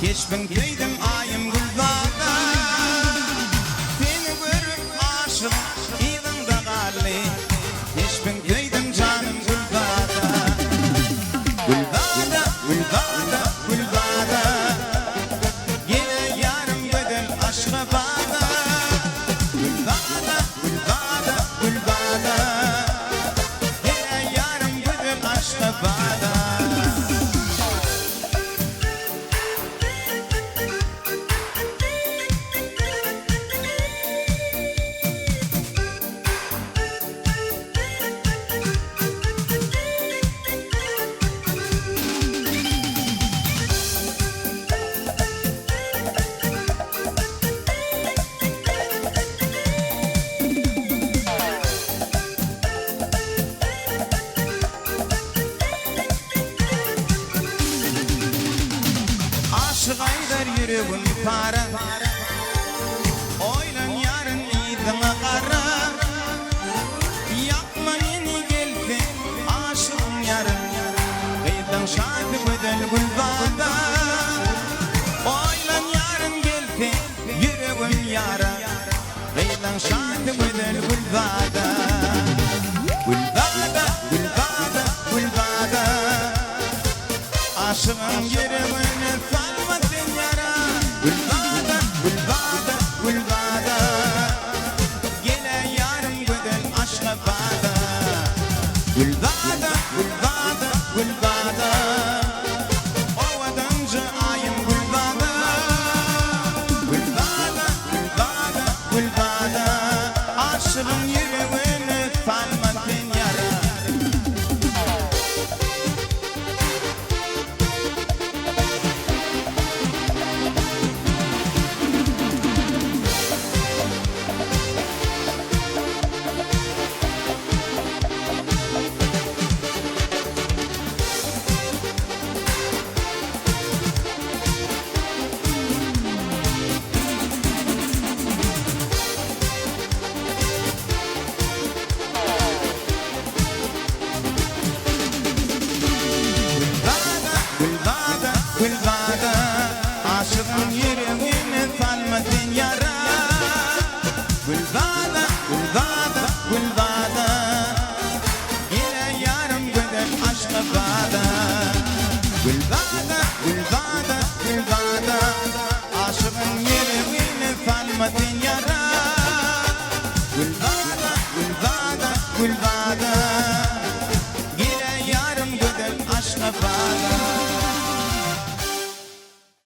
Geçbin köydim ayım gülbada Seni görüp aşık idin da galli Geçbin köydim canım gülbada Gülbada, gülbada, gülbada Yine yarım bedel aşka bada Gülbada, gülbada, gülbada Yine yarım bedel aşka bada Aşık aylar yüreğin para Oylan yarın idine kara Yapma yeni geldi aşığın yarın Kıyıdan şadı bedel gülbada Oylan yarın geldi yüreğin yara Kıyıdan şadı bedel gülbada Gülbada, gülbada, gülbada Aşığın yüreğine salmadın yara Gülbada, gülbada, gülbada Gele yarım bedel aşka bada Gülbada, gülbada, gülbada Ovadancı ayım gülbada Gülbada, gülbada, gülbada Aşığın yüreğine salmadın yara Gülbada, gülbada Aşığın yüreğine salmadın yara Gülbada, gülbada, gülbada Yine yarım bedel aşka bada Gülbada, gülbada, gülbada Aşığın yüreğine salmadın yara Gülbada, gülbada, gülbada Yine yarım bedel aşka bada